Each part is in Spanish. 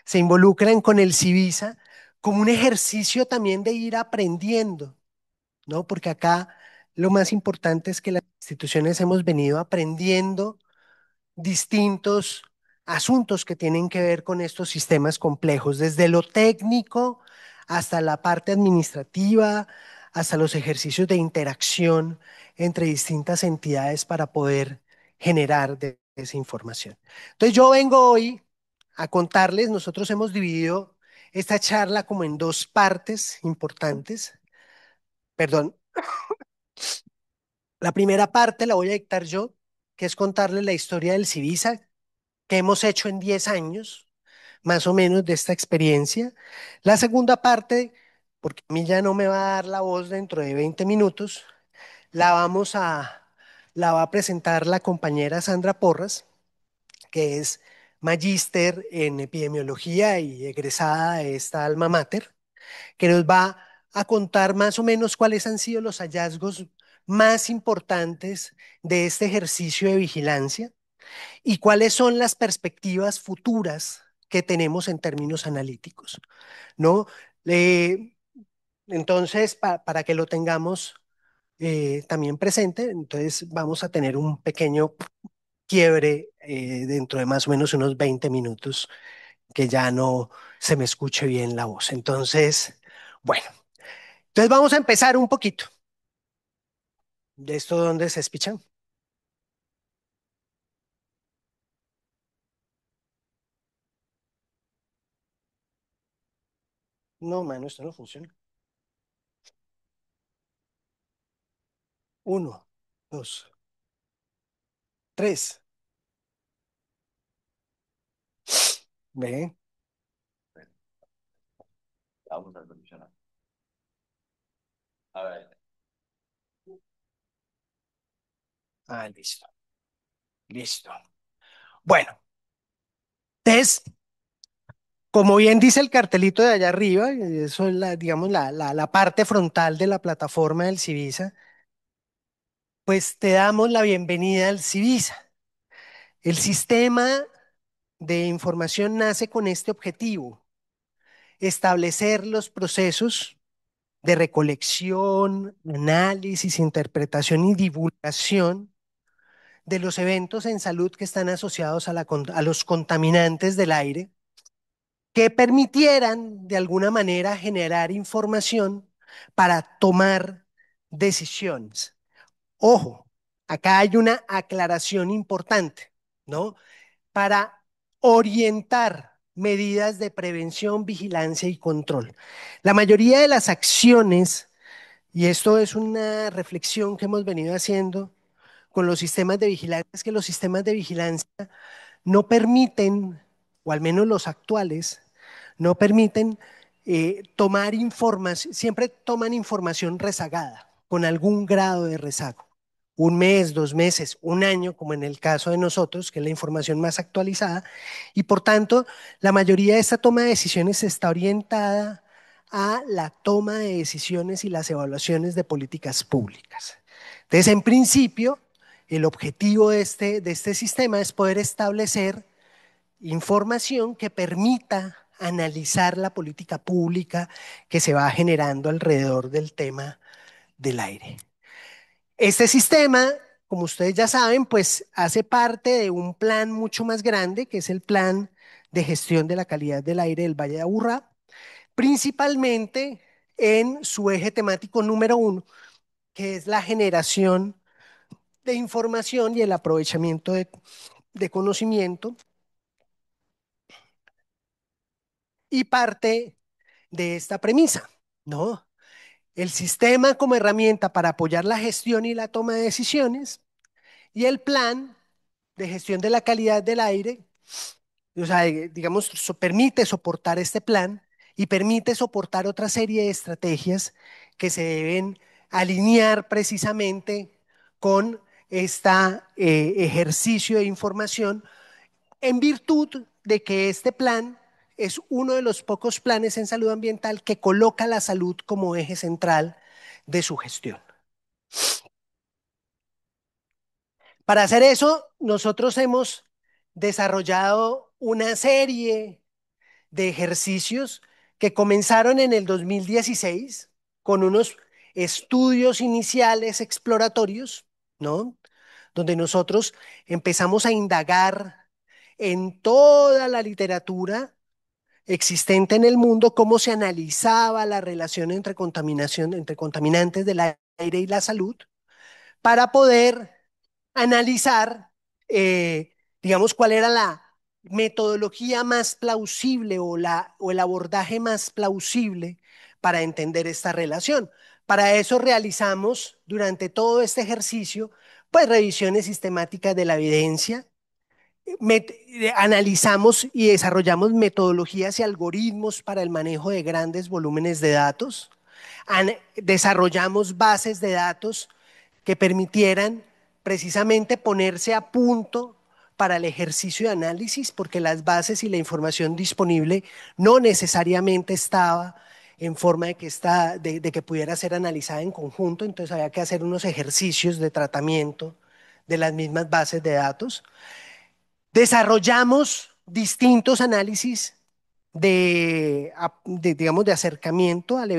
se involucran con el Civisa como un ejercicio también de ir aprendiendo, ¿no? Porque acá lo más importante es que las instituciones hemos venido aprendiendo distintos asuntos que tienen que ver con estos sistemas complejos, desde lo técnico hasta la parte administrativa, hasta los ejercicios de interacción entre distintas entidades para poder generar esa información. Entonces yo vengo hoy a contarles, nosotros hemos dividido esta charla como en dos partes importantes. Perdón, la primera parte la voy a dictar yo, que es contarles la historia del Civisa, que hemos hecho en 10 años, más o menos, de esta experiencia. La segunda parte, porque a mí ya no me va a dar la voz dentro de 20 minutos, la vamos a, la va a presentar la compañera Sandra Porras, que es magíster en epidemiología y egresada de esta alma mater, que nos va a contar más o menos cuáles han sido los hallazgos más importantes de este ejercicio de vigilancia y cuáles son las perspectivas futuras que tenemos en términos analíticos, ¿no? Eh, entonces, para que lo tengamos también presente, entonces vamos a tener un pequeño quiebre dentro de más o menos unos 20 minutos que ya no se me escuche bien la voz. Entonces, bueno, entonces vamos a empezar un poquito. ¿De esto dónde se escuchan? No, mano, esto no funciona. Uno, dos, tres. Ve. Vamos a solucionar. A ver. Ah, listo, listo. Bueno, entonces, como bien dice el cartelito de allá arriba, y eso es la, digamos, la parte frontal de la plataforma del Civisa, pues te damos la bienvenida al Civisa. El sistema de información nace con este objetivo: establecer los procesos de recolección, análisis, interpretación y divulgación de los eventos en salud que están asociados a los contaminantes del aire, que permitieran de alguna manera generar información para tomar decisiones. Ojo, acá hay una aclaración importante, ¿no? Para orientar medidas de prevención, vigilancia y control. La mayoría de las acciones, y esto es una reflexión que hemos venido haciendo con los sistemas de vigilancia, es que los sistemas de vigilancia no permiten, o al menos los actuales, no permiten tomar información, siempre toman información rezagada, con algún grado de rezago. Un mes, 2 meses, un año, como en el caso de nosotros, que es la información más actualizada, y por tanto, la mayoría de esta toma de decisiones está orientada a la toma de decisiones y las evaluaciones de políticas públicas. Entonces, en principio, el objetivo de este sistema es poder establecer información que permita analizar la política pública que se va generando alrededor del tema del aire. Este sistema, como ustedes ya saben, pues hace parte de un plan mucho más grande, que es el Plan de Gestión de la Calidad del Aire del Valle de Aburrá, principalmente en su eje temático número uno, que es la generación de información y el aprovechamiento de conocimiento, y parte de esta premisa, ¿no? El sistema como herramienta para apoyar la gestión y la toma de decisiones, y el plan de gestión de la calidad del aire, o sea, digamos, permite soportar este plan y permite soportar otra serie de estrategias que se deben alinear precisamente con este ejercicio de información, en virtud de que este plan es uno de los pocos planes en salud ambiental que coloca la salud como eje central de su gestión. Para hacer eso, nosotros hemos desarrollado una serie de ejercicios que comenzaron en el 2016 con unos estudios iniciales exploratorios, ¿no? Donde nosotros empezamos a indagar en toda la literatura existente en el mundo cómo se analizaba la relación entre contaminación, entre contaminantes del aire y la salud, para poder analizar, digamos, cuál era la metodología más plausible o el abordaje más plausible para entender esta relación. Para eso realizamos durante todo este ejercicio, pues revisiones sistemáticas de la evidencia, analizamos y desarrollamos metodologías y algoritmos para el manejo de grandes volúmenes de datos, desarrollamos bases de datos que permitieran precisamente ponerse a punto para el ejercicio de análisis, porque las bases y la información disponible no necesariamente estaba en forma de que pudiera ser analizada en conjunto, entonces había que hacer unos ejercicios de tratamiento de las mismas bases de datos. Desarrollamos distintos análisis digamos, de acercamiento al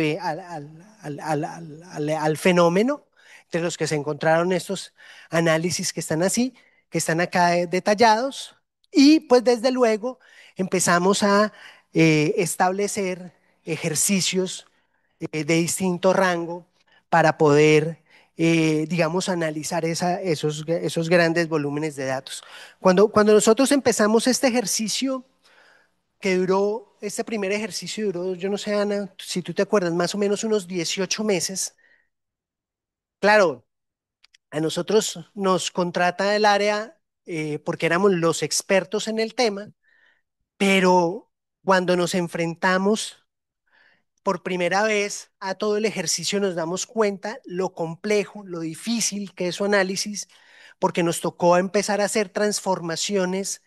fenómeno, entre los que se encontraron estos análisis que están así, que están acá detallados, y pues desde luego empezamos a establecer ejercicios de distinto rango para poder, digamos, analizar esos grandes volúmenes de datos. Cuando nosotros empezamos este ejercicio, que duró, este primer ejercicio duró, yo no sé, Ana, si tú te acuerdas, más o menos unos 18 meses. Claro, a nosotros nos contrata el área porque éramos los expertos en el tema, pero cuando nos enfrentamos por primera vez a todo el ejercicio nos damos cuenta lo complejo, lo difícil que es su análisis, porque nos tocó empezar a hacer transformaciones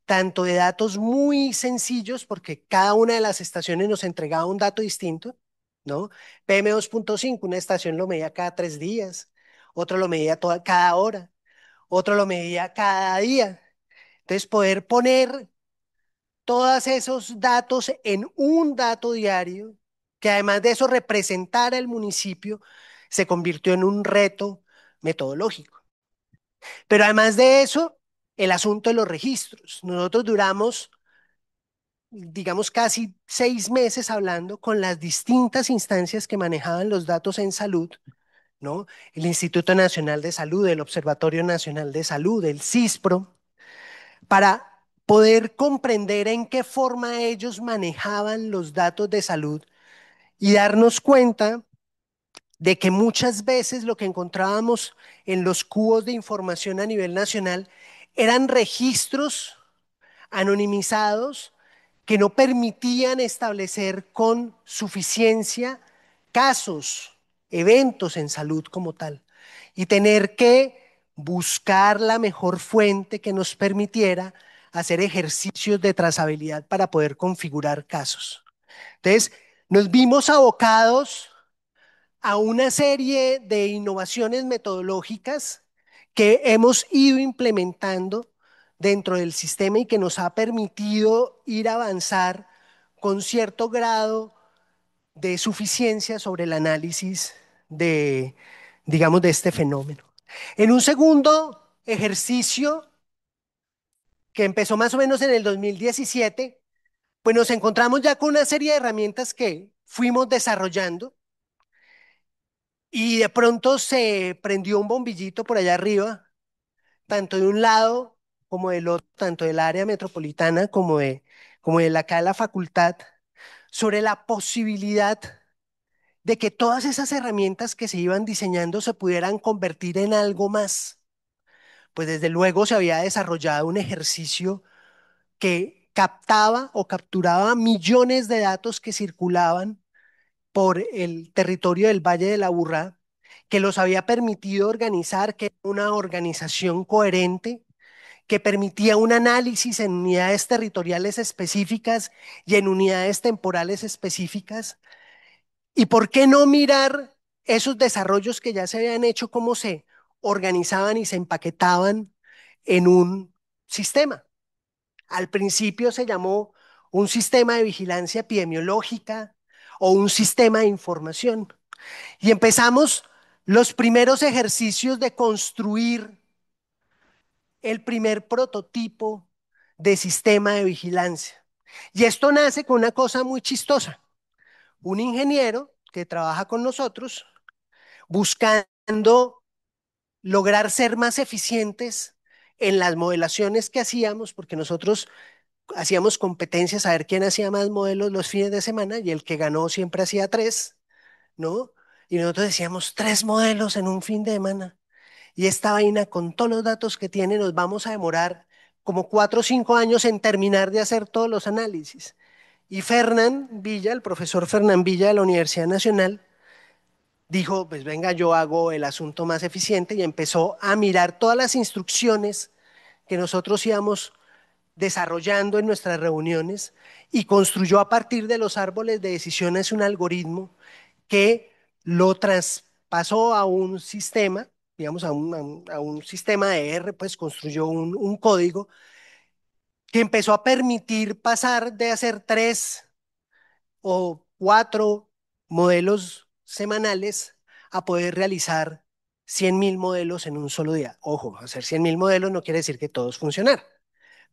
tanto de datos muy sencillos, porque cada una de las estaciones nos entregaba un dato distinto, ¿no? PM2.5, una estación lo medía cada 3 días, otro lo medía cada hora, otro lo medía cada día. Entonces, poder poner todos esos datos en un dato diario, que además de eso representara el municipio, se convirtió en un reto metodológico. Pero además de eso, el asunto de los registros. Nosotros duramos, digamos, casi 6 meses hablando con las distintas instancias que manejaban los datos en salud, ¿no? El Instituto Nacional de Salud, el Observatorio Nacional de Salud, el CISPRO, para poder comprender en qué forma ellos manejaban los datos de salud y darnos cuenta de que muchas veces lo que encontrábamos en los cubos de información a nivel nacional eran registros anonimizados que no permitían establecer con suficiencia casos, eventos en salud como tal, y tener que buscar la mejor fuente que nos permitiera hacer ejercicios de trazabilidad para poder configurar casos. Entonces, nos vimos abocados a una serie de innovaciones metodológicas que hemos ido implementando dentro del sistema y que nos ha permitido ir a avanzar con cierto grado de suficiencia sobre el análisis de, digamos, de este fenómeno. En un segundo ejercicio que empezó más o menos en el 2017, pues nos encontramos ya con una serie de herramientas que fuimos desarrollando y de pronto se prendió un bombillito por allá arriba, tanto de un lado como del otro, tanto del área metropolitana como de acá de la facultad, sobre la posibilidad de que todas esas herramientas que se iban diseñando se pudieran convertir en algo más. Pues desde luego se había desarrollado un ejercicio que captaba o capturaba millones de datos que circulaban por el territorio del Valle de la Aburrá, que los había permitido organizar, que era una organización coherente, que permitía un análisis en unidades territoriales específicas y en unidades temporales específicas. ¿Y por qué no mirar esos desarrollos que ya se habían hecho, cómo se organizaban y se empaquetaban en un sistema? Al principio se llamó un sistema de vigilancia epidemiológica o un sistema de información. Y empezamos los primeros ejercicios de construir el primer prototipo de sistema de vigilancia. Y esto nace con una cosa muy chistosa. Un ingeniero que trabaja con nosotros buscando lograr ser más eficientes en las modelaciones que hacíamos, porque nosotros hacíamos competencias a ver quién hacía más modelos los fines de semana y el que ganó siempre hacía tres, ¿no? Y nosotros decíamos tres modelos en un fin de semana. Y esta vaina, con todos los datos que tiene, nos vamos a demorar como 4 o 5 años en terminar de hacer todos los análisis. Y Fernán Villa, el profesor Fernán Villa de la Universidad Nacional, dijo, pues venga, yo hago el asunto más eficiente y empezó a mirar todas las instrucciones que nosotros íbamos desarrollando en nuestras reuniones y construyó a partir de los árboles de decisiones un algoritmo que lo traspasó a un sistema, digamos, a un sistema de R, pues construyó un código que empezó a permitir pasar de hacer 3 o 4 modelos semanales a poder realizar 100.000 modelos en un solo día. Ojo, hacer 100.000 modelos no quiere decir que todos funcionaran,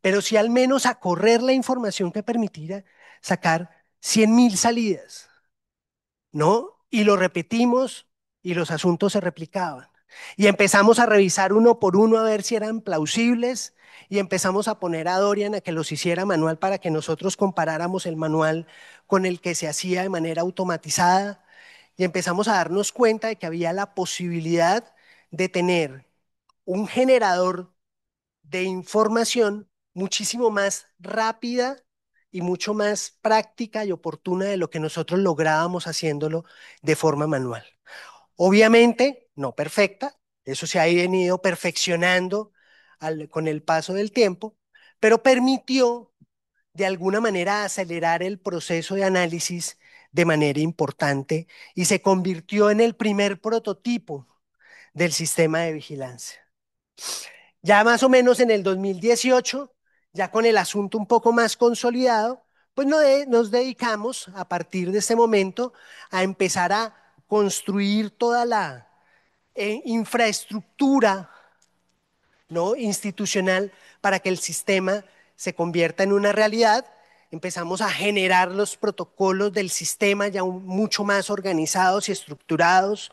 pero sí al menos a correr la información que permitiera sacar 100.000 salidas, ¿no? Y lo repetimos y los asuntos se replicaban. Y empezamos a revisar uno por uno a ver si eran plausibles y empezamos a poner a Dorian a que los hiciera manual para que nosotros comparáramos el manual con el que se hacía de manera automatizada y empezamos a darnos cuenta de que había la posibilidad de tener un generador de información muchísimo más rápida y mucho más práctica y oportuna de lo que nosotros lográbamos haciéndolo de forma manual. Obviamente, no perfecta, eso se ha venido perfeccionando con el paso del tiempo, pero permitió de alguna manera acelerar el proceso de análisis de manera importante y se convirtió en el primer prototipo del sistema de vigilancia. Ya más o menos en el 2018, ya con el asunto un poco más consolidado, pues nos dedicamos a partir de este momento a empezar a construir toda la infraestructura, ¿no?, institucional para que el sistema se convierta en una realidad. Empezamos a generar los protocolos del sistema ya mucho más organizados y estructurados.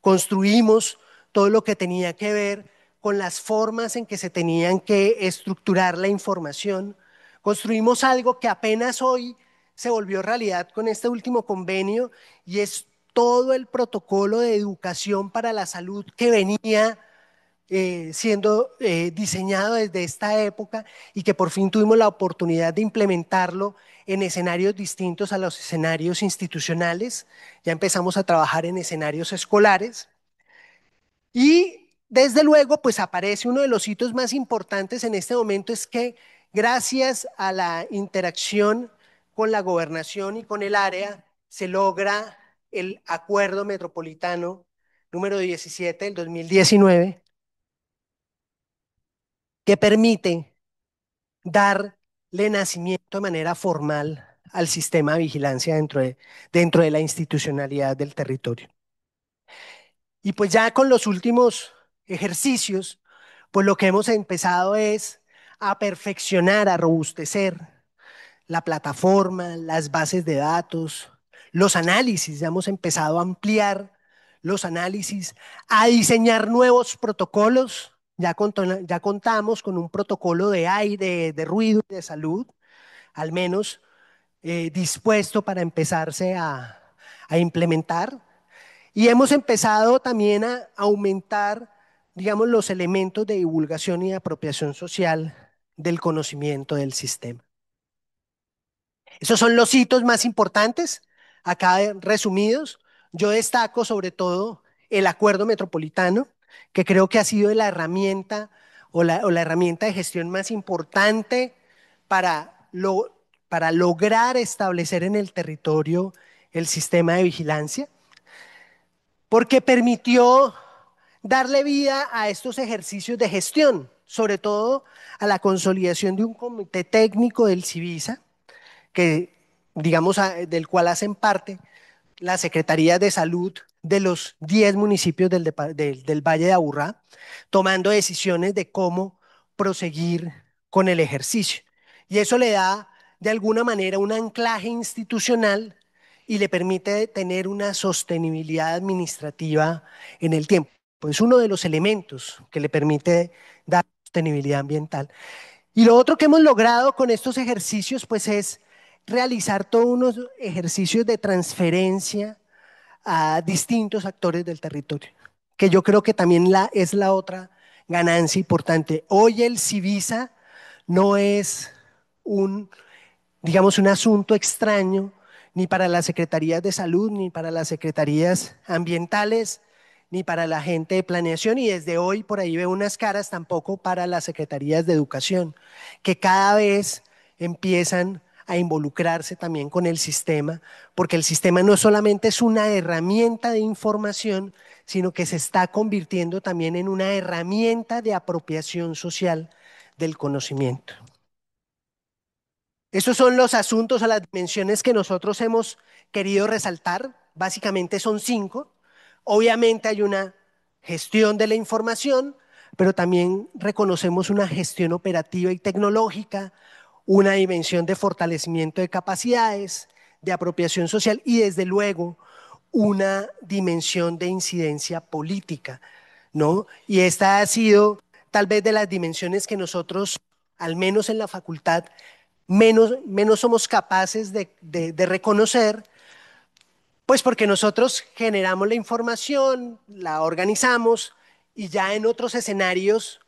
Construimos todo lo que tenía que ver con las formas en que se tenían que estructurar la información. Construimos algo que apenas hoy se volvió realidad con este último convenio y es todo el protocolo de educación para la salud que venía siendo diseñado desde esta época y que por fin tuvimos la oportunidad de implementarlo en escenarios distintos a los escenarios institucionales. Ya empezamos a trabajar en escenarios escolares y desde luego pues aparece uno de los hitos más importantes en este momento, es que gracias a la interacción con la gobernación y con el área se logra el acuerdo metropolitano número 17 del 2019 que permite darle nacimiento de manera formal al sistema de vigilancia dentro de la institucionalidad del territorio. Y pues ya con los últimos ejercicios, pues lo que hemos empezado es a perfeccionar, a robustecer la plataforma, las bases de datos, los análisis. Ya hemos empezado a ampliar los análisis, a diseñar nuevos protocolos. Ya contamos con un protocolo de aire, de ruido y de salud, al menos dispuesto para empezarse a implementar. Y hemos empezado también a aumentar, digamos, los elementos de divulgación y de apropiación social del conocimiento del sistema. Esos son los hitos más importantes, acá resumidos. Yo destaco sobre todo el acuerdo metropolitano, que creo que ha sido la herramienta o la herramienta de gestión más importante para, para lograr establecer en el territorio el sistema de vigilancia, porque permitió darle vida a estos ejercicios de gestión, sobre todo a la consolidación de un comité técnico del CIVISA, que, digamos, del cual hacen parte las secretarías de salud de los 10 municipios del Valle de Aburrá, tomando decisiones de cómo proseguir con el ejercicio. Y eso le da, de alguna manera, un anclaje institucional y le permite tener una sostenibilidad administrativa en el tiempo. Es uno de los elementos que le permite dar sostenibilidad ambiental. Y lo otro que hemos logrado con estos ejercicios, pues es realizar todos unos ejercicios de transferencia a distintos actores del territorio, que yo creo que también es la otra ganancia importante. Hoy el Civisa no es un, digamos, un asunto extraño ni para las secretarías de salud, ni para las secretarías ambientales, ni para la gente de planeación, y desde hoy por ahí veo unas caras tampoco para las secretarías de educación, que cada vez empiezan a involucrarse también con el sistema, porque el sistema no solamente es una herramienta de información, sino que se está convirtiendo también en una herramienta de apropiación social del conocimiento. Estos son los asuntos o las dimensiones que nosotros hemos querido resaltar. Básicamente son cinco. Obviamente hay una gestión de la información, pero también reconocemos una gestión operativa y tecnológica, una dimensión de fortalecimiento de capacidades, de apropiación social y desde luego una dimensión de incidencia política, ¿no? Y esta ha sido tal vez de las dimensiones que nosotros, al menos en la facultad, menos somos capaces de reconocer, pues porque nosotros generamos la información, la organizamos y ya en otros escenarios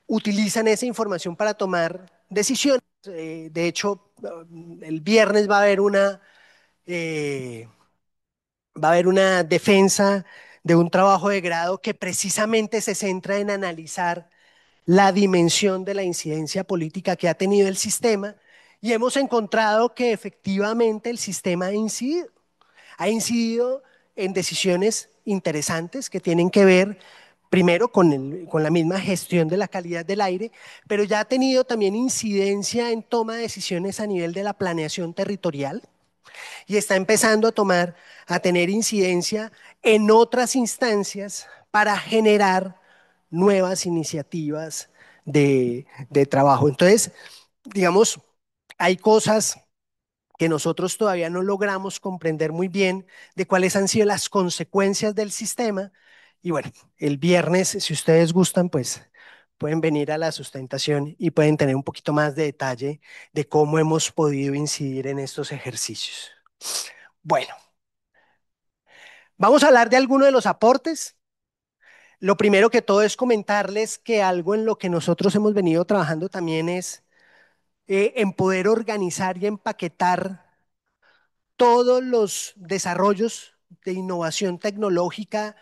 utilizan esa información para tomar decisiones. De hecho, el viernes eh, va a haber una defensa de un trabajo de grado que precisamente se centra en analizar la dimensión de la incidencia política que ha tenido el sistema y hemos encontrado que efectivamente el sistema ha incidido en decisiones interesantes que tienen que ver primero con la misma gestión de la calidad del aire, pero ya ha tenido también incidencia en toma de decisiones a nivel de la planeación territorial y está empezando a tener incidencia en otras instancias para generar nuevas iniciativas de trabajo. Entonces, digamos, hay cosas que nosotros todavía no logramos comprender muy bien de cuáles han sido las consecuencias del sistema. Y bueno, el viernes, si ustedes gustan, pues pueden venir a la sustentación y pueden tener un poquito más de detalle de cómo hemos podido incidir en estos ejercicios. Bueno, vamos a hablar de algunos de los aportes. Lo primero que todo es comentarles que algo en lo que nosotros hemos venido trabajando también es en poder organizar y empaquetar todos los desarrollos de innovación tecnológica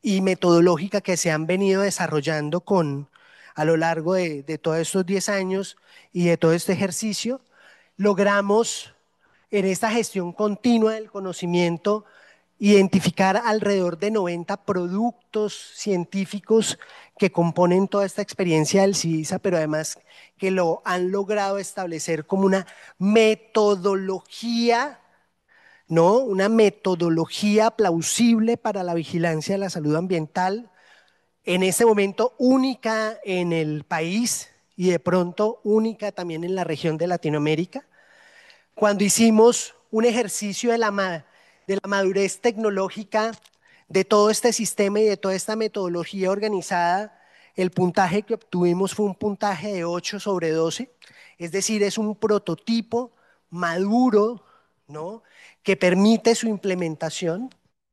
y metodológica que se han venido desarrollando a lo largo de todos estos 10 años y de todo este ejercicio, logramos en esta gestión continua del conocimiento identificar alrededor de 90 productos científicos que componen toda esta experiencia del CIVISA, pero además que lo han logrado establecer como una metodología, ¿no? Una metodología plausible para la vigilancia de la salud ambiental, en este momento única en el país y de pronto única también en la región de Latinoamérica. Cuando hicimos un ejercicio de la madurez tecnológica de todo este sistema y de toda esta metodología organizada, el puntaje que obtuvimos fue un puntaje de 8/12, es decir, es un prototipo maduro, ¿no? Que permite su implementación,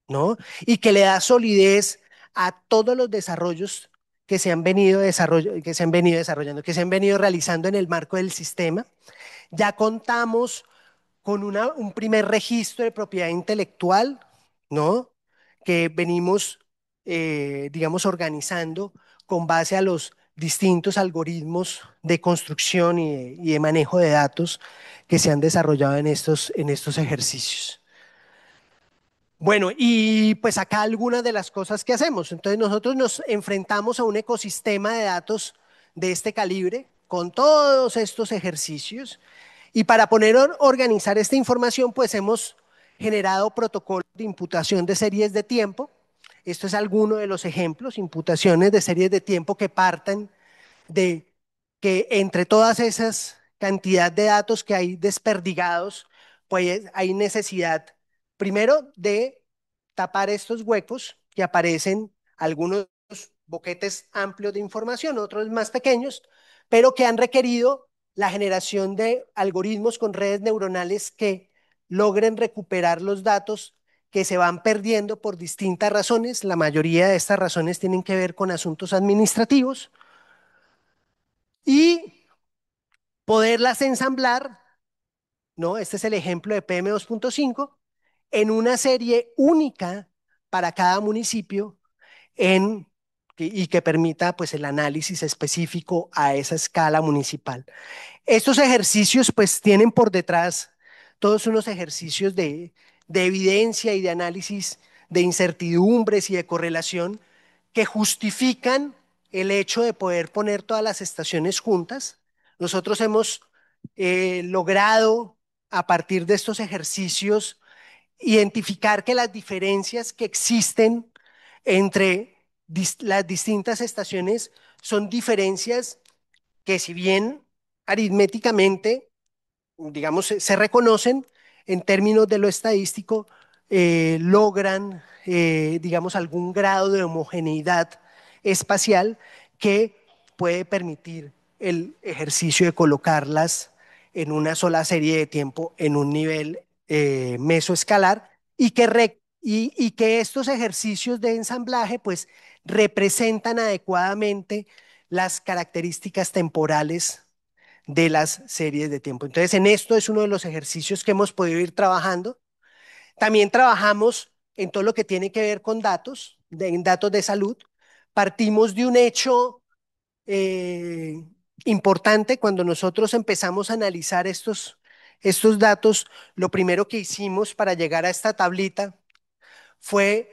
¿no? Y que le da solidez a todos los desarrollos que se han venido desarrollando, que se han venido realizando en el marco del sistema. Ya contamos con un primer registro de propiedad intelectual, ¿no? Que venimos, digamos, organizando con base a los distintos algoritmos de construcción y de manejo de datos que se han desarrollado en estos ejercicios. Bueno, y pues acá algunas de las cosas que hacemos. Entonces nosotros nos enfrentamos a un ecosistema de datos de este calibre con todos estos ejercicios Y para poder organizar esta información, pues hemos generado protocolos de imputación de series de tiempo. Esto es alguno de los ejemplos, imputaciones de series de tiempo que partan de que entre todas esas cantidad de datos que hay desperdigados, pues hay necesidad, primero, de tapar estos huecos que aparecen, algunos boquetes amplios de información, otros más pequeños, pero que han requerido la generación de algoritmos con redes neuronales que logren recuperar los datos que se van perdiendo por distintas razones. La mayoría de estas razones tienen que ver con asuntos administrativos y poderlas ensamblar, ¿no? Este es el ejemplo de PM2.5 en una serie única para cada municipio y que permita pues el análisis específico a esa escala municipal. Estos ejercicios pues tienen por detrás todos unos ejercicios de evidencia y de análisis de incertidumbres y de correlación que justifican el hecho de poder poner todas las estaciones juntas. Nosotros hemos logrado a partir de estos ejercicios identificar que las diferencias que existen entre las distintas estaciones son diferencias que si bien aritméticamente, digamos, se reconocen en términos de lo estadístico, logran, digamos, algún grado de homogeneidad espacial que puede permitir el ejercicio de colocarlas en una sola serie de tiempo en un nivel mesoescalar y que estos ejercicios de ensamblaje pues representan adecuadamente las características temporales de las series de tiempo. Entonces, en esto es uno de los ejercicios que hemos podido ir trabajando. También trabajamos en todo lo que tiene que ver con datos, en datos de salud. Partimos de un hecho eh, importante cuando nosotros empezamos a analizar estos datos. Lo primero que hicimos para llegar a esta tablita fue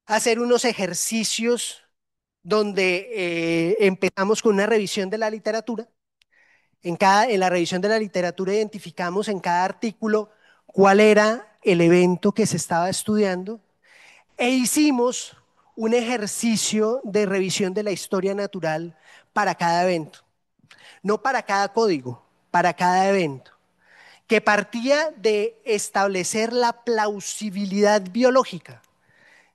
hacer unos ejercicios donde empezamos con una revisión de la literatura. En la revisión de la literatura identificamos en cada artículo cuál era el evento que se estaba estudiando e hicimos un ejercicio de revisión de la historia natural para cada evento, no para cada código, para cada evento, que partía de establecer la plausibilidad biológica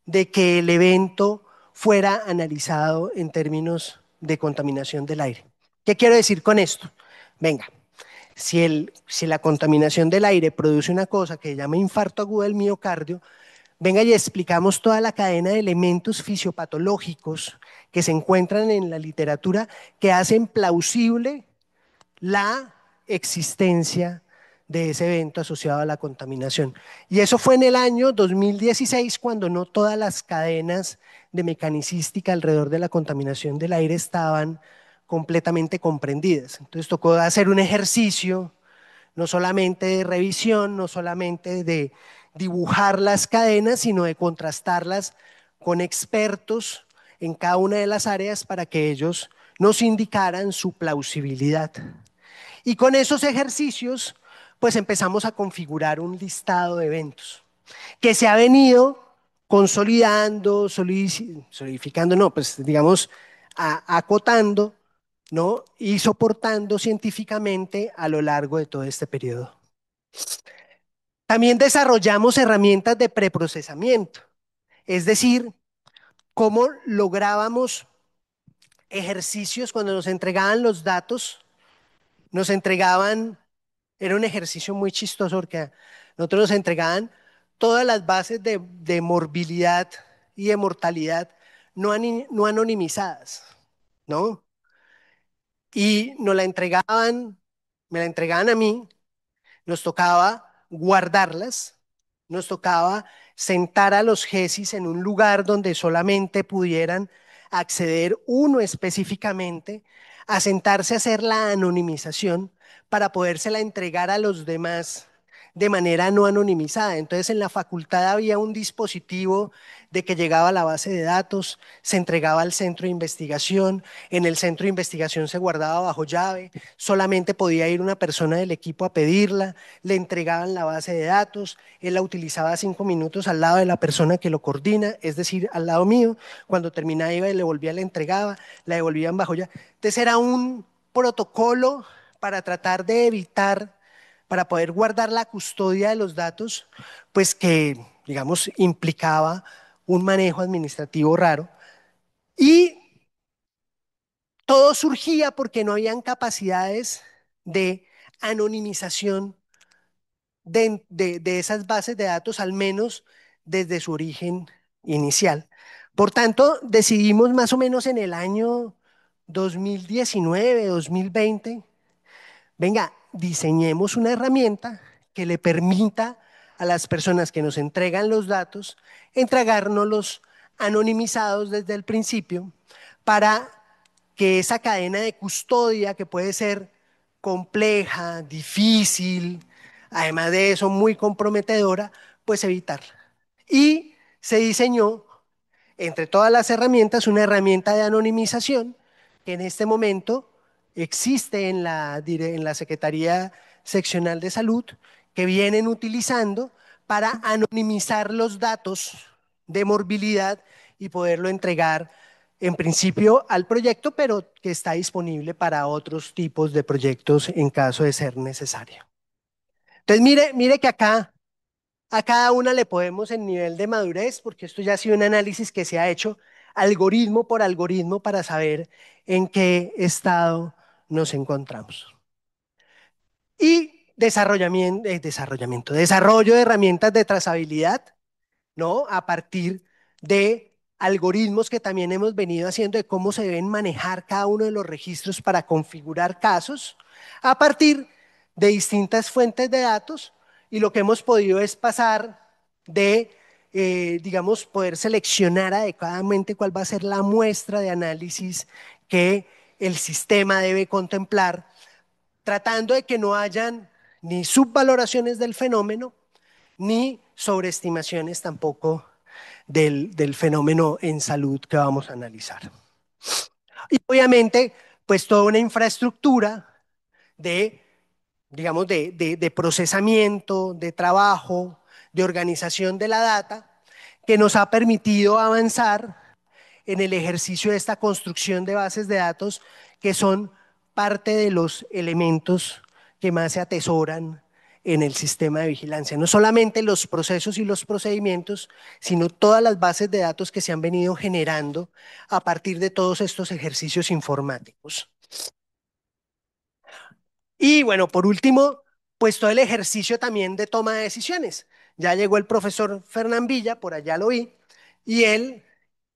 de que el evento fuera analizado en términos de contaminación del aire. ¿Qué quiero decir con esto? Venga, si la contaminación del aire produce una cosa que se llama infarto agudo del miocardio, venga y explicamos toda la cadena de elementos fisiopatológicos que se encuentran en la literatura que hacen plausible la existencia de ese evento asociado a la contaminación. Y eso fue en el año 2016, cuando no todas las cadenas de mecanicística alrededor de la contaminación del aire estaban completamente comprendidas. Entonces tocó hacer un ejercicio no solamente de revisión, no solamente de dibujar las cadenas, sino de contrastarlas con expertos en cada una de las áreas para que ellos nos indicaran su plausibilidad. Y con esos ejercicios, pues empezamos a configurar un listado de eventos que se ha venido consolidando, solidificando, no, pues digamos, acotando, ¿no? Y soportando científicamente a lo largo de todo este periodo. También desarrollamos herramientas de preprocesamiento, es decir, cómo lográbamos ejercicios cuando nos entregaban los datos, nos entregaban, era un ejercicio muy chistoso porque nosotros nos entregaban todas las bases de morbilidad y de mortalidad no anonimizadas, ¿no? Y nos la entregaban, me la entregaban a mí, nos tocaba guardarlas, nos tocaba sentar a los GESIS en un lugar donde solamente pudieran acceder uno específicamente, a sentarse a hacer la anonimización para podérsela entregar a los demás de manera no anonimizada. Entonces, en la facultad había un dispositivo de que llegaba a la base de datos, se entregaba al centro de investigación, en el centro de investigación se guardaba bajo llave, solamente podía ir una persona del equipo a pedirla, le entregaban la base de datos, él la utilizaba 5 minutos al lado de la persona que lo coordina, es decir, al lado mío, cuando terminaba iba y le volvía, le entregaba, la devolvían bajo llave. Entonces era un protocolo para tratar de evitar, para poder guardar la custodia de los datos, pues que, digamos, implicaba un manejo administrativo raro. Y todo surgía porque no habían capacidades de anonimización de esas bases de datos, al menos desde su origen inicial. Por tanto, decidimos más o menos en el año 2019, 2020, venga, diseñemos una herramienta que le permita a las personas que nos entregan los datos entregárnoslos anonimizados desde el principio para que esa cadena de custodia, que puede ser compleja, difícil, además de eso muy comprometedora, pues evitarla. Y se diseñó entre todas las herramientas, una herramienta de anonimización que en este momento existe en la Secretaría Seccional de Salud, que vienen utilizando para anonimizar los datos de morbilidad y poderlo entregar en principio al proyecto, pero que está disponible para otros tipos de proyectos en caso de ser necesario. Entonces, mire que acá a cada una le podemos en nivel de madurez, porque esto ya ha sido un análisis que se ha hecho algoritmo por algoritmo para saber en qué estado nos encontramos. Y desarrollo de herramientas de trazabilidad, ¿no? A partir de algoritmos que también hemos venido haciendo de cómo se deben manejar cada uno de los registros para configurar casos, a partir de distintas fuentes de datos, y lo que hemos podido es pasar de, digamos, poder seleccionar adecuadamente cuál va a ser la muestra de análisis que el sistema debe contemplar, tratando de que no hayan ni subvaloraciones del fenómeno, ni sobreestimaciones tampoco del fenómeno en salud que vamos a analizar. Y obviamente, pues toda una infraestructura de, digamos, de procesamiento, de trabajo, de organización de la data, que nos ha permitido avanzar en el ejercicio de esta construcción de bases de datos que son parte de los elementos que más se atesoran en el sistema de vigilancia. No solamente los procesos y los procedimientos, sino todas las bases de datos que se han venido generando a partir de todos estos ejercicios informáticos. Y bueno, por último, pues todo el ejercicio también de toma de decisiones. Ya llegó el profesor Fernán Villa, por allá lo vi, y él,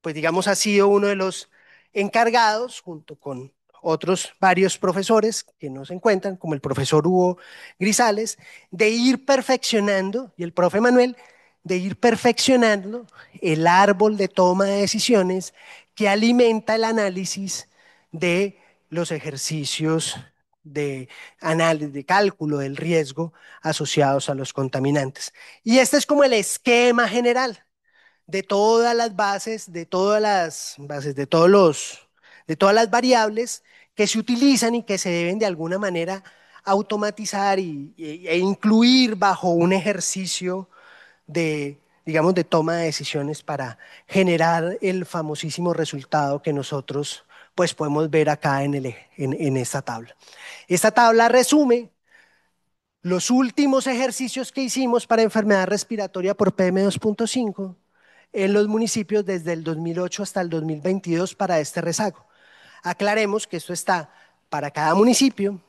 pues digamos, ha sido uno de los encargados, junto con otros varios profesores que no se encuentran, como el profesor Hugo Grisales, de ir perfeccionando, y el profe Manuel, de ir perfeccionando el árbol de toma de decisiones que alimenta el análisis de los ejercicios de análisis, de cálculo del riesgo asociados a los contaminantes. Y este es como el esquema general de todas las bases, de todas las bases, de todas las variables que se utilizan y que se deben de alguna manera automatizar e incluir bajo un ejercicio de, digamos, de toma de decisiones para generar el famosísimo resultado que nosotros pues podemos ver acá en esta tabla. Esta tabla resume los últimos ejercicios que hicimos para enfermedad respiratoria por PM2.5 en los municipios desde el 2008 hasta el 2022 para este rezago. Aclaremos que esto está para cada municipio,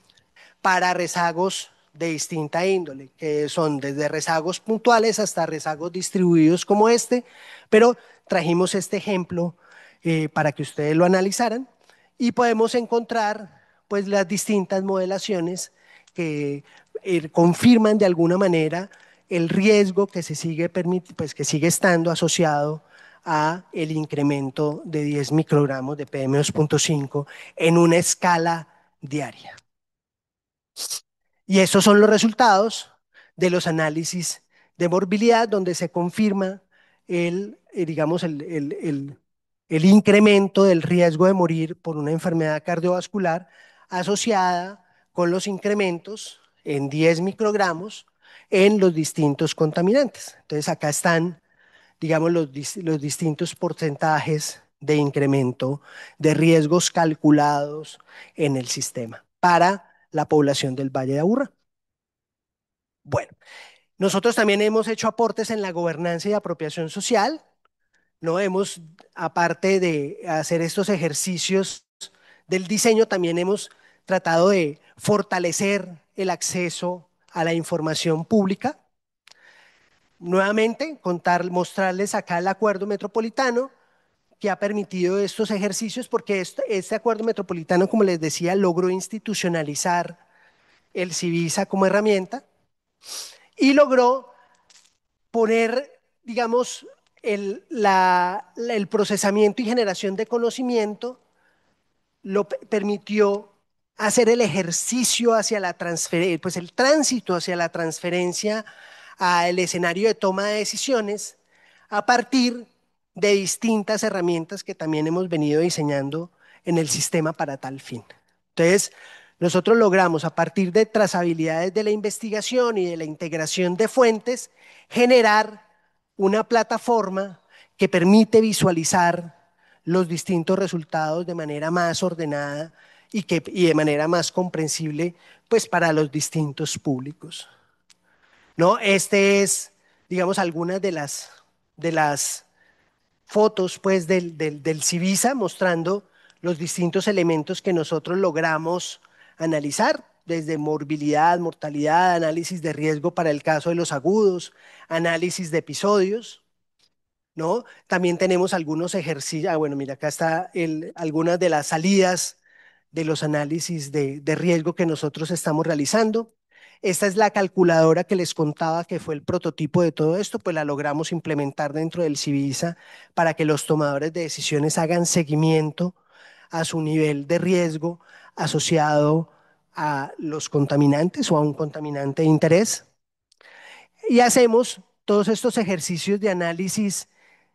para rezagos de distinta índole, que son desde rezagos puntuales hasta rezagos distribuidos como este, pero trajimos este ejemplo para que ustedes lo analizaran y podemos encontrar pues las distintas modelaciones que confirman de alguna manera el riesgo que se sigue pues que sigue estando asociado a el incremento de 10 microgramos de PM2.5 en una escala diaria. Y estos son los resultados de los análisis de morbilidad, donde se confirma digamos, el incremento del riesgo de morir por una enfermedad cardiovascular asociada con los incrementos en 10 microgramos en los distintos contaminantes. Entonces, acá están, digamos, los distintos porcentajes de incremento de riesgos calculados en el sistema para la población del Valle de Aburrá. Bueno, nosotros también hemos hecho aportes en la gobernanza y apropiación social, ¿no? Aparte de hacer estos ejercicios del diseño, también hemos tratado de fortalecer el acceso a la información pública. Nuevamente, mostrarles acá el acuerdo metropolitano que ha permitido estos ejercicios, porque este acuerdo metropolitano, como les decía, logró institucionalizar el Civisa como herramienta y logró poner, digamos, el procesamiento y generación de conocimiento permitió hacer el ejercicio hacia la transferencia, pues el tránsito hacia la transferencia al escenario de toma de decisiones a partir de distintas herramientas que también hemos venido diseñando en el sistema para tal fin. Entonces, nosotros logramos a partir de trazabilidades de la investigación y de la integración de fuentes, generar una plataforma que permite visualizar los distintos resultados de manera más ordenada y de manera más comprensible, pues para los distintos públicos. ¿No? Este es, digamos, algunas de las fotos pues del Civisa mostrando los distintos elementos que nosotros logramos analizar, desde morbilidad, mortalidad, análisis de riesgo para el caso de los agudos, análisis de episodios, ¿no? También tenemos algunos ejercicios, bueno, mira, acá está algunas de las salidas de los análisis de riesgo que nosotros estamos realizando. Esta es la calculadora que les contaba que fue el prototipo de todo esto, pues la logramos implementar dentro del Civisa para que los tomadores de decisiones hagan seguimiento a su nivel de riesgo asociado a los contaminantes o a un contaminante de interés. Y hacemos todos estos ejercicios de análisis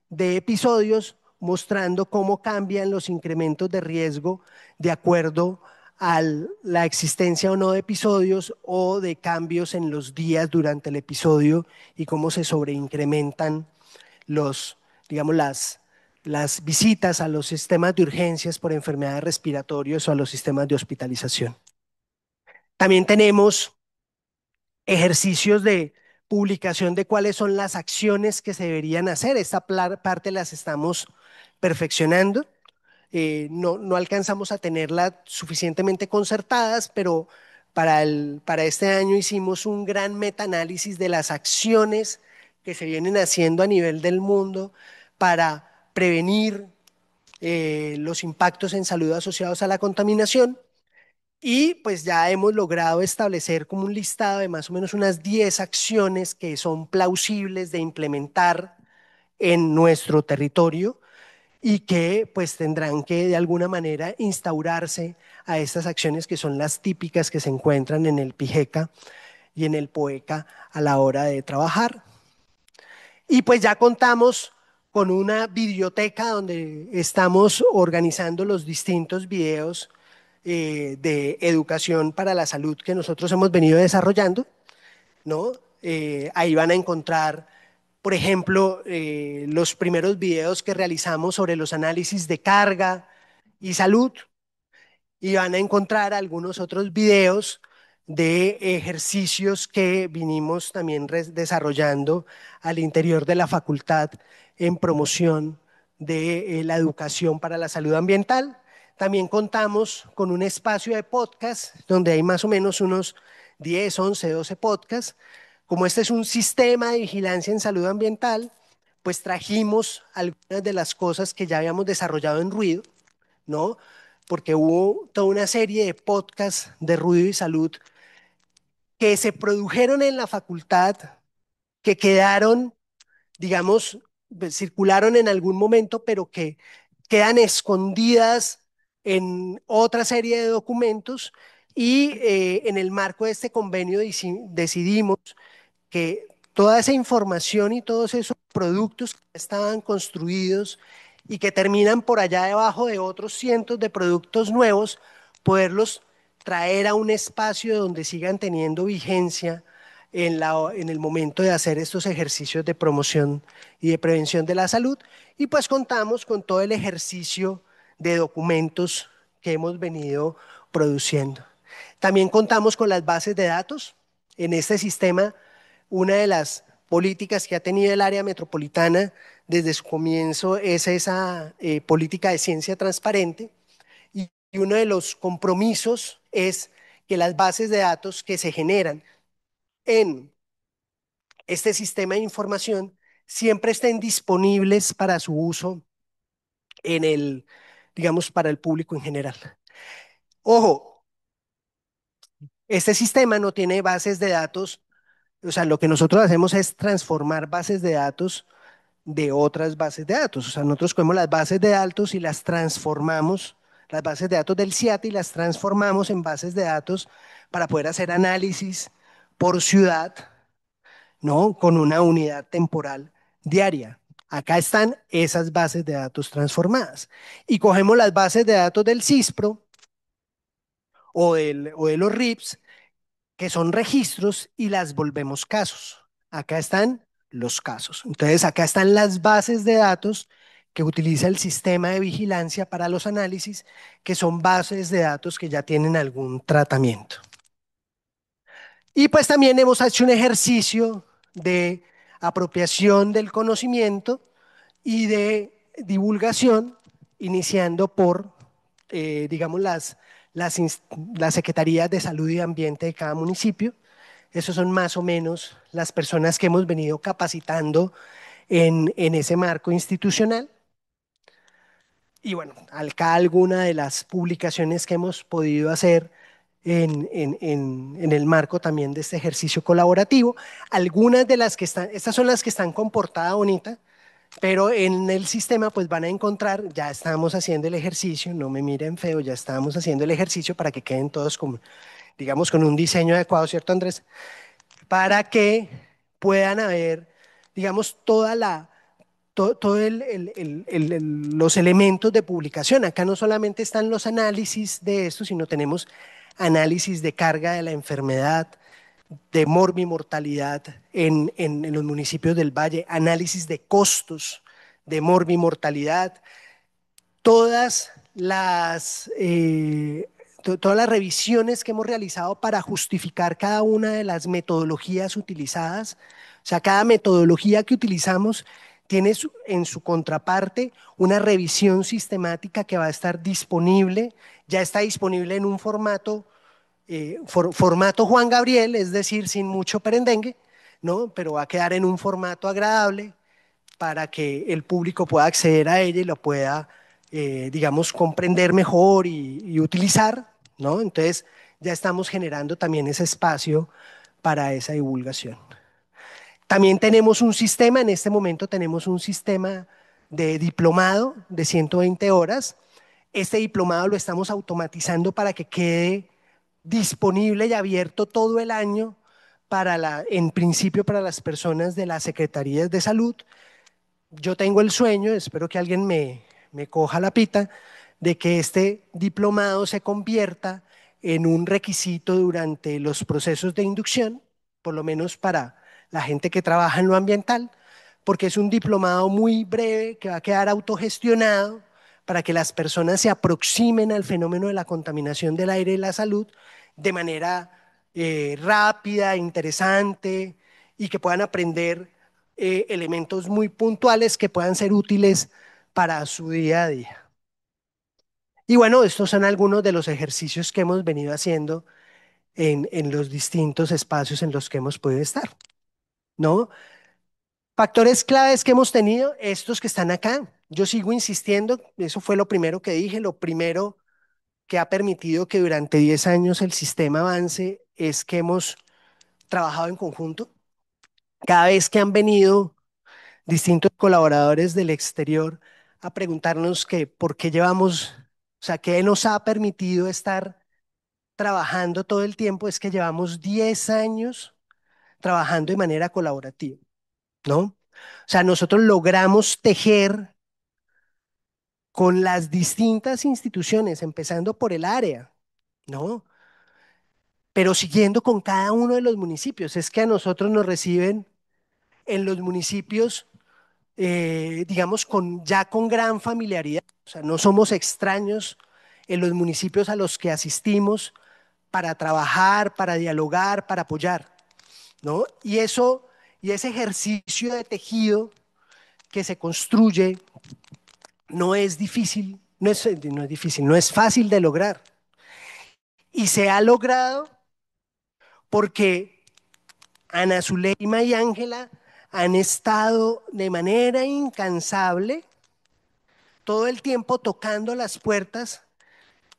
de episodios mostrando cómo cambian los incrementos de riesgo de acuerdo a la existencia o no de episodios o de cambios en los días durante el episodio y cómo se sobreincrementan los, digamos, las visitas a los sistemas de urgencias por enfermedades respiratorias o a los sistemas de hospitalización. También tenemos ejercicios de publicación de cuáles son las acciones que se deberían hacer. Esta parte las estamos perfeccionando. No alcanzamos a tenerlas suficientemente concertadas, pero para este año hicimos un gran metaanálisis de las acciones que se vienen haciendo a nivel del mundo para prevenir los impactos en salud asociados a la contaminación. Y pues ya hemos logrado establecer como un listado de más o menos unas 10 acciones que son plausibles de implementar en nuestro territorio y que pues tendrán que de alguna manera instaurarse a estas acciones que son las típicas que se encuentran en el PIGECA y en el POECA a la hora de trabajar. Y pues ya contamos con una biblioteca donde estamos organizando los distintos videos de educación para la salud que nosotros hemos venido desarrollando, ¿no? Ahí van a encontrar, por ejemplo, los primeros videos que realizamos sobre los análisis de carga y salud, y van a encontrar algunos otros videos de ejercicios que vinimos también desarrollando al interior de la facultad en promoción de la educación para la salud ambiental. También contamos con un espacio de podcast donde hay más o menos unos 10, 11, 12 podcasts. Como este es un sistema de vigilancia en salud ambiental, pues trajimos algunas de las cosas que ya habíamos desarrollado en ruido, ¿no? Porque hubo toda una serie de podcasts de ruido y salud que se produjeron en la facultad, que quedaron, digamos, pues, circularon en algún momento, pero que quedan escondidas en otra serie de documentos y en el marco de este convenio decidimos que toda esa información y todos esos productos que estaban construidos y que terminan por allá debajo de otros cientos de productos nuevos, poderlos traer a un espacio donde sigan teniendo vigencia en el momento de hacer estos ejercicios de promoción y de prevención de la salud. Y pues contamos con todo el ejercicio de documentos que hemos venido produciendo. También contamos con las bases de datos. En este sistema, una de las políticas que ha tenido el área metropolitana desde su comienzo es esa política de ciencia transparente y uno de los compromisos es que las bases de datos que se generan en este sistema de información siempre estén disponibles para su uso en el, digamos, para el público en general. Ojo, este sistema no tiene bases de datos, o sea, lo que nosotros hacemos es transformar bases de datos de otras bases de datos. O sea, nosotros cogemos las bases de datos y las transformamos, las bases de datos del CIAT y las transformamos en bases de datos para poder hacer análisis por ciudad, ¿no? Con una unidad temporal diaria. Acá están esas bases de datos transformadas. Y cogemos las bases de datos del CISPRO o de los RIPS, que son registros, y las volvemos casos. Acá están los casos. Entonces, acá están las bases de datos que utiliza el sistema de vigilancia para los análisis, que son bases de datos que ya tienen algún tratamiento. Y pues también hemos hecho un ejercicio de apropiación del conocimiento y de divulgación, iniciando por, digamos, las, las secretarías de salud y ambiente de cada municipio. Esos son más o menos las personas que hemos venido capacitando en ese marco institucional. Y bueno, acá alguna de las publicaciones que hemos podido hacer en el marco también de este ejercicio colaborativo. Algunas de las que están, estas son las que están con portada bonita, pero en el sistema pues van a encontrar, ya estamos haciendo el ejercicio, no me miren feo, ya estamos haciendo el ejercicio para que queden todos con, digamos, con un diseño adecuado, ¿cierto, Andrés? Para que puedan haber, digamos, todo los elementos de publicación. Acá no solamente están los análisis de esto, sino tenemos análisis de carga de la enfermedad, de morbimortalidad en los municipios del Valle, análisis de costos de morbimortalidad, todas todas las revisiones que hemos realizado para justificar cada una de las metodologías utilizadas. O sea, cada metodología que utilizamos tiene en su contraparte una revisión sistemática que va a estar disponible, ya está disponible en un formato Juan Gabriel, es decir, sin mucho perendengue, ¿no? Pero va a quedar en un formato agradable para que el público pueda acceder a ella y lo pueda, digamos, comprender mejor y utilizar, ¿no? Entonces, ya estamos generando también ese espacio para esa divulgación. También tenemos un sistema, en este momento tenemos un sistema de diplomado de 120 horas. Este diplomado lo estamos automatizando para que quede disponible y abierto todo el año en principio para las personas de las secretarías de salud. Yo tengo el sueño, espero que alguien me coja la pita, de que este diplomado se convierta en un requisito durante los procesos de inducción, por lo menos para la gente que trabaja en lo ambiental, porque es un diplomado muy breve que va a quedar autogestionado para que las personas se aproximen al fenómeno de la contaminación del aire y la salud de manera rápida, interesante y que puedan aprender elementos muy puntuales que puedan ser útiles para su día a día. Y bueno, estos son algunos de los ejercicios que hemos venido haciendo en los distintos espacios en los que hemos podido estar, ¿no? Factores claves que hemos tenido, estos que están acá. Yo sigo insistiendo, eso fue lo primero que dije, lo primero que ha permitido que durante 10 años el sistema avance es que hemos trabajado en conjunto. Cada vez que han venido distintos colaboradores del exterior a preguntarnos que por qué llevamos, o sea, qué nos ha permitido estar trabajando todo el tiempo, es que llevamos 10 años trabajando de manera colaborativa, ¿no? O sea, nosotros logramos tejer con las distintas instituciones, empezando por el área, ¿no? Pero siguiendo con cada uno de los municipios. Es que a nosotros nos reciben en los municipios, digamos, ya con gran familiaridad. O sea, no somos extraños en los municipios a los que asistimos para trabajar, para dialogar, para apoyar, ¿no? Y ese ejercicio de tejido que se construye no es difícil, no es difícil, no es fácil de lograr. Y se ha logrado porque Ana Zuleima y Ángela han estado de manera incansable todo el tiempo tocando las puertas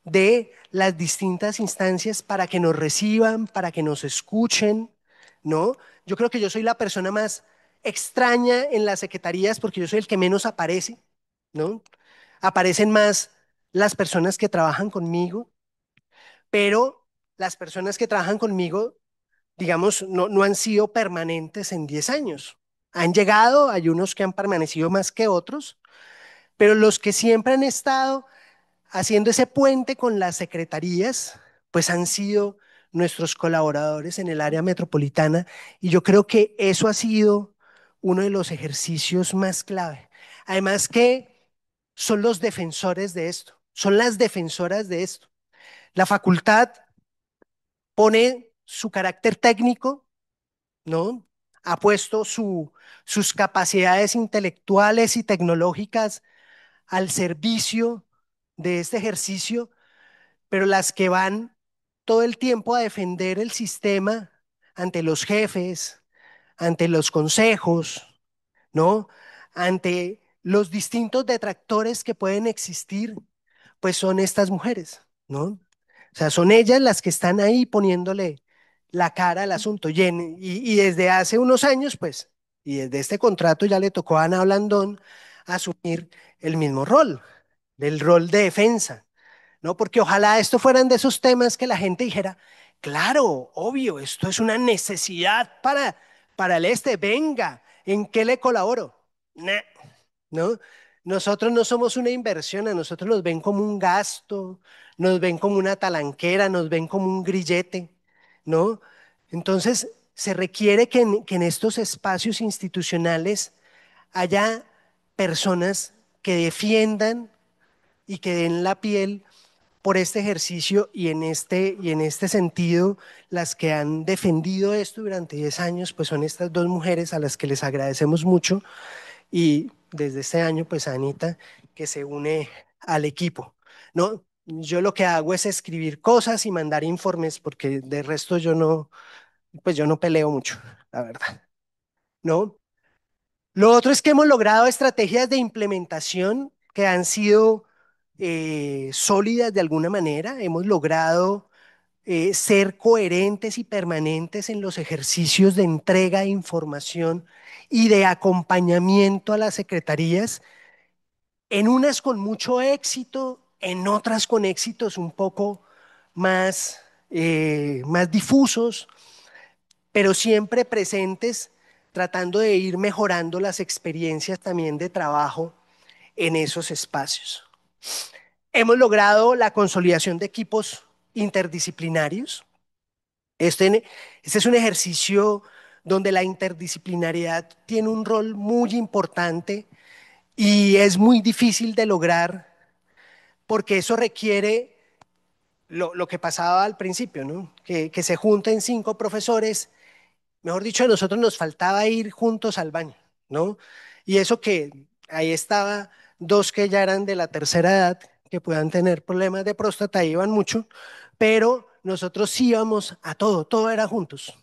de las distintas instancias para que nos reciban, para que nos escuchen, ¿no? Yo creo que yo soy la persona más extraña en las secretarías porque yo soy el que menos aparece, ¿no? Aparecen más las personas que trabajan conmigo, pero las personas que trabajan conmigo, digamos, no han sido permanentes en 10 años. Han llegado, hay unos que han permanecido más que otros, pero los que siempre han estado haciendo ese puente con las secretarías, pues han sido nuestros colaboradores en el área metropolitana y yo creo que eso ha sido uno de los ejercicios más clave. Además que son los defensores de esto, son las defensoras de esto. La facultad pone su carácter técnico, ¿no? Ha puesto sus capacidades intelectuales y tecnológicas al servicio de este ejercicio, pero las que van todo el tiempo a defender el sistema ante los jefes, ante los consejos, ¿no? Ante los distintos detractores que pueden existir, pues son estas mujeres, ¿no? O sea, son ellas las que están ahí poniéndole la cara al asunto. Y desde hace unos años, pues, y desde este contrato ya le tocó a Ana Blandón asumir el mismo rol, del rol de defensa, ¿no? Porque ojalá esto fueran de esos temas que la gente dijera, claro, obvio, esto es una necesidad para el este, venga, ¿en qué le colaboro? Nah, ¿no? Nosotros no somos una inversión, a nosotros nos ven como un gasto, nos ven como una talanquera, nos ven como un grillete, ¿no? Entonces, se requiere que en estos espacios institucionales haya personas que defiendan y que den la piel por este ejercicio y en este sentido, las que han defendido esto durante 10 años, pues son estas dos mujeres a las que les agradecemos mucho y desde este año, pues a Anita, que se une al equipo, ¿no? Yo lo que hago es escribir cosas y mandar informes, porque de resto yo no, pues yo no peleo mucho, la verdad, ¿no? Lo otro es que hemos logrado estrategias de implementación que han sido sólidas de alguna manera. Hemos logrado ser coherentes y permanentes en los ejercicios de entrega de información y de acompañamiento a las secretarías, en unas con mucho éxito, en otras con éxitos un poco más, más difusos, pero siempre presentes, tratando de ir mejorando las experiencias también de trabajo en esos espacios. Hemos logrado la consolidación de equipos interdisciplinarios. Este es un ejercicio donde la interdisciplinariedad tiene un rol muy importante y es muy difícil de lograr porque eso requiere lo que pasaba al principio, ¿no? Que se junten 5 profesores. Mejor dicho, a nosotros nos faltaba ir juntos al baño, ¿no? Y eso que ahí estaba dos que ya eran de la tercera edad, que puedan tener problemas de próstata, iban mucho, pero nosotros íbamos a todo, todo era juntos,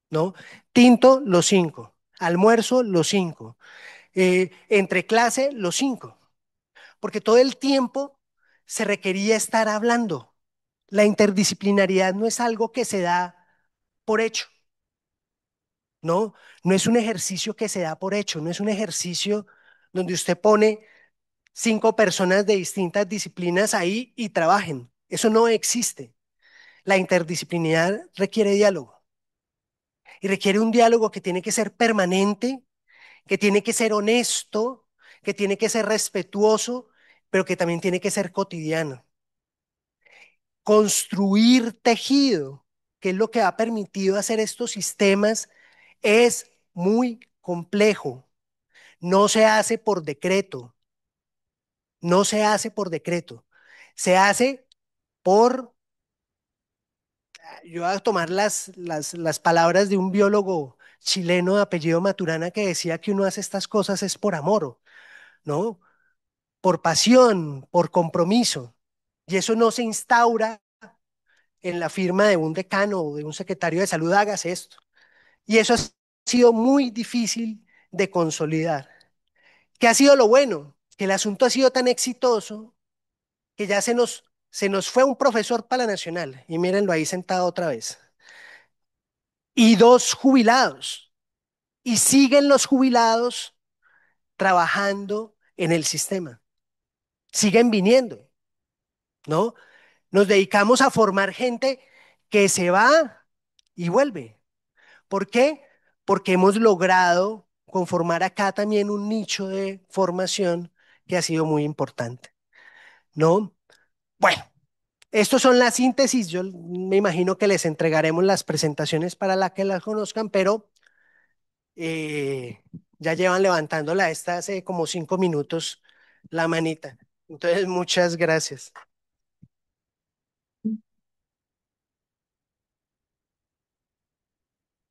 ¿no? Tinto, los 5, almuerzo, los 5, entre clase, los 5, porque todo el tiempo se requería estar hablando. La interdisciplinariedad no es algo que se da por hecho. No, no es un ejercicio que se da por hecho, no es un ejercicio donde usted pone 5 personas de distintas disciplinas ahí y trabajen. Eso no existe. La interdisciplinaridad requiere diálogo. y requiere un diálogo que tiene que ser permanente, que tiene que ser honesto, que tiene que ser respetuoso, pero que también tiene que ser cotidiano. Construir tejido, que es lo que ha permitido hacer estos sistemas, es muy complejo. No se hace por decreto, no se hace por decreto. Se hace por, yo voy a tomar las palabras de un biólogo chileno de apellido Maturana que decía que uno hace estas cosas es por amor, ¿no? Por pasión, por compromiso. Y eso no se instaura en la firma de un decano o de un secretario de salud, hágase esto. Y eso ha sido muy difícil de consolidar. ¿Qué ha sido lo bueno? Que el asunto ha sido tan exitoso que ya se nos fue un profesor para la nacional, y mírenlo ahí sentado otra vez, y dos jubilados, y siguen los jubilados trabajando en el sistema, siguen viniendo, ¿no? Nos dedicamos a formar gente que se va y vuelve. ¿Por qué? Porque hemos logrado conformar acá también un nicho de formación que ha sido muy importante, ¿no? Bueno, estos son las síntesis. Yo me imagino que les entregaremos las presentaciones para la que las conozcan, pero eh, ya llevan levantándola esta hace como 5 minutos la manita. Entonces, muchas gracias.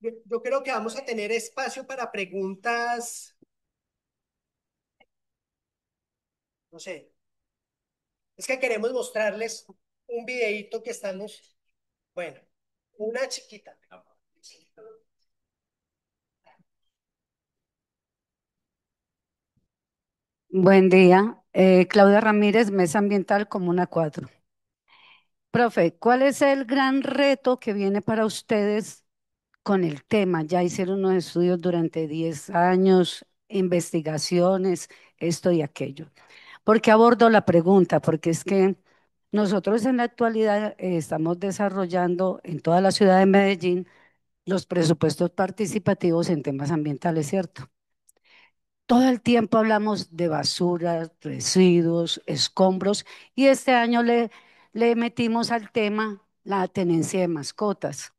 Yo creo que vamos a tener espacio para preguntas, no sé, es que queremos mostrarles un videíto que estamos, bueno, una chiquita. Buen día. Claudia Ramírez, Mesa Ambiental, Comuna 4. Profe, ¿cuál es el gran reto que viene para ustedes con el tema? Ya hicieron unos estudios durante 10 años, investigaciones, esto y aquello. ¿Por qué abordo la pregunta? Porque es que nosotros en la actualidad estamos desarrollando en toda la ciudad de Medellín los presupuestos participativos en temas ambientales, ¿cierto? Todo el tiempo hablamos de basura, residuos, escombros y este año le metimos al tema la tenencia de mascotas.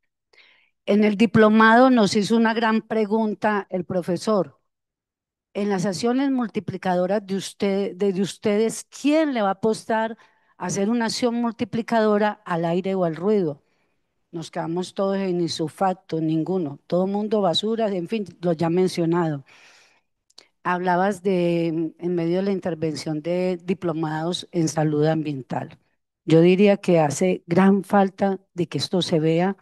En el diplomado nos hizo una gran pregunta el profesor. En las acciones multiplicadoras de ustedes, ¿quién le va a apostar a hacer una acción multiplicadora al aire o al ruido? Nos quedamos todos en isofacto, ninguno. Todo mundo basura, en fin, lo ya mencionado. Hablabas de, en medio de la intervención de diplomados en salud ambiental. Yo diría que hace gran falta de que esto se vea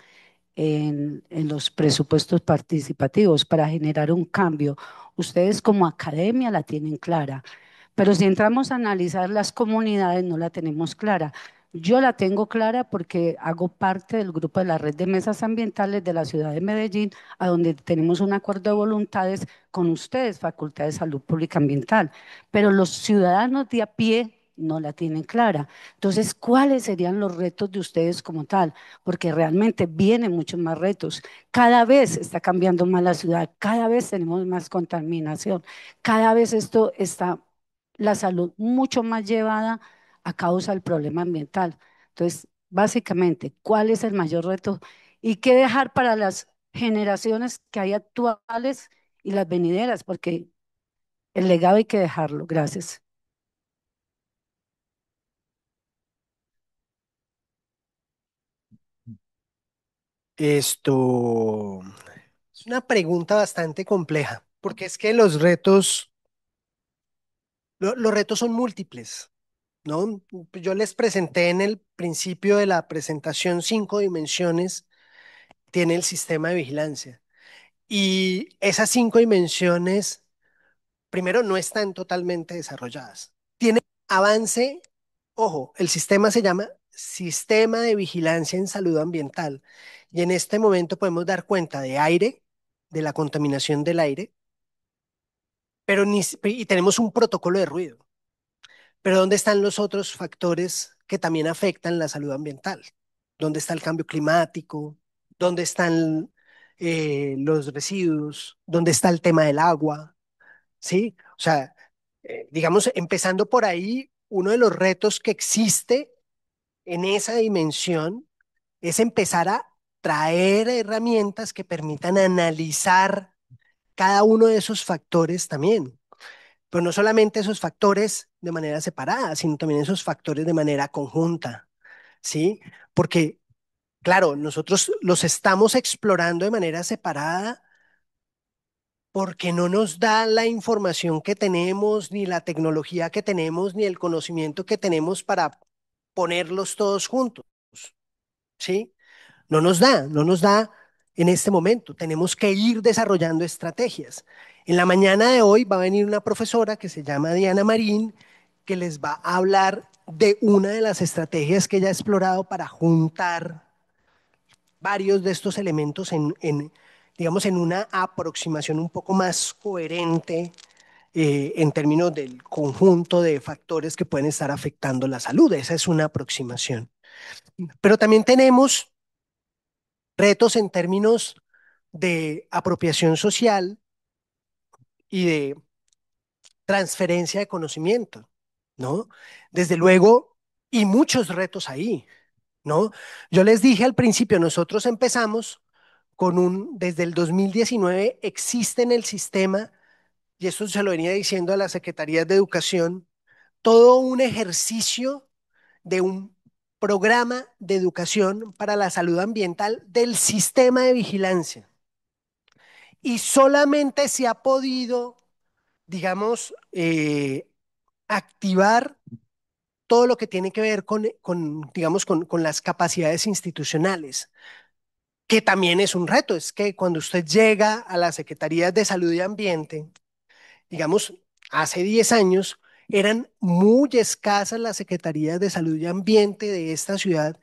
en los presupuestos participativos para generar un cambio. Ustedes como academia la tienen clara, pero si entramos a analizar las comunidades no la tenemos clara. Yo la tengo clara porque hago parte del grupo de la red de mesas ambientales de la ciudad de Medellín, a donde tenemos un acuerdo de voluntades con ustedes, Facultad de Salud Pública Ambiental, pero los ciudadanos de a pie no la tienen clara. Entonces, ¿cuáles serían los retos de ustedes como tal? Porque realmente vienen muchos más retos. Cada vez está cambiando más la ciudad, cada vez tenemos más contaminación, cada vez esto está la salud mucho más llevada a causa del problema ambiental. Entonces, básicamente, ¿cuál es el mayor reto y qué dejar para las generaciones que hay actuales y las venideras? Porque el legado hay que dejarlo. Gracias. Esto es una pregunta bastante compleja, porque es que los retos son múltiples, ¿no? Yo les presenté en el principio de la presentación 5 dimensiones, tiene el sistema de vigilancia. Y esas 5 dimensiones, primero, no están totalmente desarrolladas. Tiene avance, ojo, el sistema se llama Sistema de Vigilancia en Salud Ambiental. Y en este momento podemos dar cuenta de aire, de la contaminación del aire, pero y tenemos un protocolo de ruido. Pero ¿dónde están los otros factores que también afectan la salud ambiental? ¿Dónde está el cambio climático? ¿Dónde están? los residuos, dónde está el tema del agua, ¿sí? O sea, digamos, empezando por ahí, uno de los retos que existe en esa dimensión es empezar a traer herramientas que permitan analizar cada uno de esos factores también. Pero no solamente esos factores de manera separada, sino también esos factores de manera conjunta, ¿sí? Porque, claro, nosotros los estamos explorando de manera separada porque no nos da la información que tenemos, ni la tecnología que tenemos, ni el conocimiento que tenemos para ponerlos todos juntos, ¿sí? No nos da en este momento. Tenemos que ir desarrollando estrategias. En la mañana de hoy va a venir una profesora que se llama Diana Marín, que les va a hablar de una de las estrategias que ella ha explorado para juntar varios de estos elementos digamos, en una aproximación un poco más coherente en términos del conjunto de factores que pueden estar afectando la salud. Esa es una aproximación. Pero también tenemos retos en términos de apropiación social y de transferencia de conocimiento, ¿no? Desde luego, y muchos retos ahí, ¿no? Yo les dije al principio, nosotros empezamos desde el 2019 existe en el sistema, y esto se lo venía diciendo a las secretarías de educación, todo un ejercicio de un programa de educación para la salud ambiental del sistema de vigilancia. Y solamente se ha podido, digamos, activar todo lo que tiene que ver digamos, con las capacidades institucionales, que también es un reto. Es que cuando usted llega a las Secretarías de Salud y Ambiente, digamos, hace 10 años, eran muy escasas las Secretarías de Salud y Ambiente de esta ciudad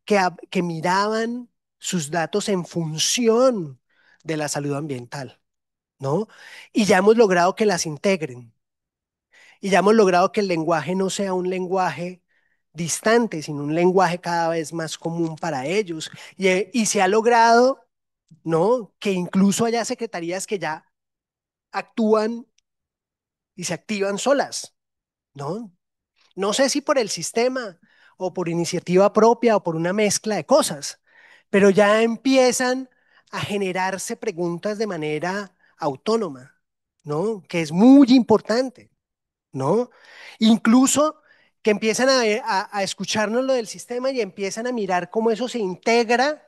que miraban sus datos en función de la salud ambiental, ¿no? Y ya hemos logrado que las integren. Y ya hemos logrado que el lenguaje no sea un lenguaje distante, sino un lenguaje cada vez más común para ellos. Y se ha logrado, ¿no? Que incluso haya secretarías que ya actúan y se activan solas, ¿no? No sé si por el sistema o por iniciativa propia o por una mezcla de cosas, pero ya empiezan a generarse preguntas de manera autónoma, ¿no? Que es muy importante. ¿No? Incluso que empiezan a escucharnos lo del sistema y empiezan a mirar cómo eso se integra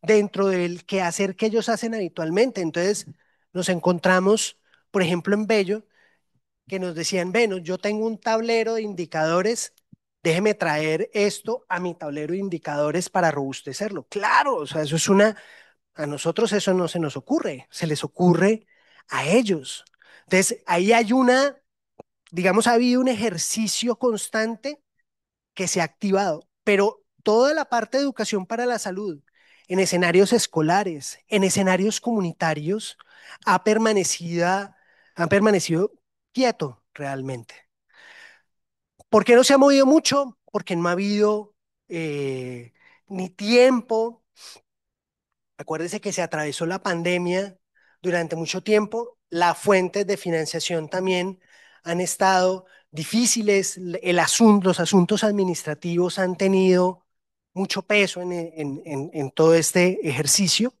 dentro del quehacer que ellos hacen habitualmente. Entonces, nos encontramos, por ejemplo, en Bello, que nos decían, bueno, yo tengo un tablero de indicadores, déjeme traer esto a mi tablero de indicadores para robustecerlo. Claro, o sea, a nosotros eso no se nos ocurre, se les ocurre a ellos. Entonces, ahí hay digamos, ha habido un ejercicio constante que se ha activado, pero toda la parte de educación para la salud, en escenarios escolares, en escenarios comunitarios, ha permanecido quieto realmente. ¿Por qué no se ha movido mucho? Porque no ha habido eh, ni tiempo. Acuérdese que se atravesó la pandemia durante mucho tiempo. Las fuentes de financiación también han estado difíciles. Los asuntos administrativos han tenido mucho peso en todo este ejercicio.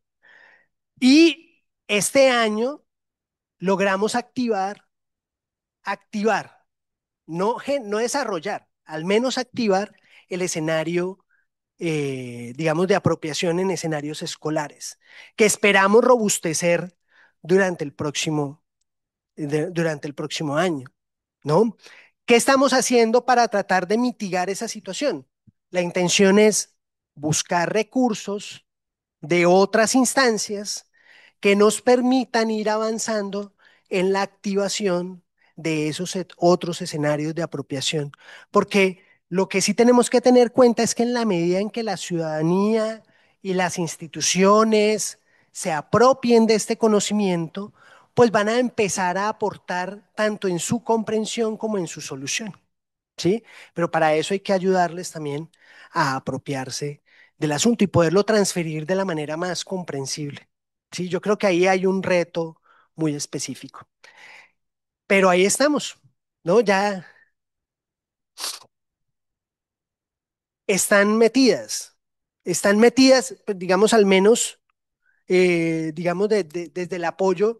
Y este año logramos activar, no desarrollar, al menos activar el escenario digamos, de apropiación en escenarios escolares, que esperamos robustecer durante durante el próximo año, ¿no? ¿Qué estamos haciendo para tratar de mitigar esa situación? La intención es buscar recursos de otras instancias que nos permitan ir avanzando en la activación de esos otros escenarios de apropiación. Porque lo que sí tenemos que tener cuenta es que en la medida en que la ciudadanía y las instituciones se apropien de este conocimiento, pues van a empezar a aportar tanto en su comprensión como en su solución. ¿Sí? Pero para eso hay que ayudarles también a apropiarse del asunto y poderlo transferir de la manera más comprensible. Sí, yo creo que ahí hay un reto muy específico. Pero ahí estamos, ¿no? Ya están metidas, pues, digamos, al menos, digamos, desde el apoyo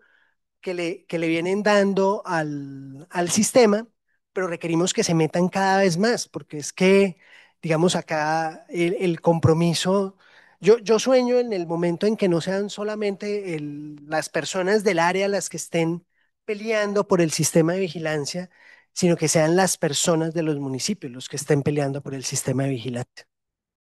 que le vienen dando al sistema, pero requerimos que se metan cada vez más, porque es que, digamos, acá el compromiso, yo sueño en el momento en que no sean solamente las personas del área las que estén peleando por el sistema de vigilancia, sino que sean las personas de los municipios los que estén peleando por el sistema de vigilancia.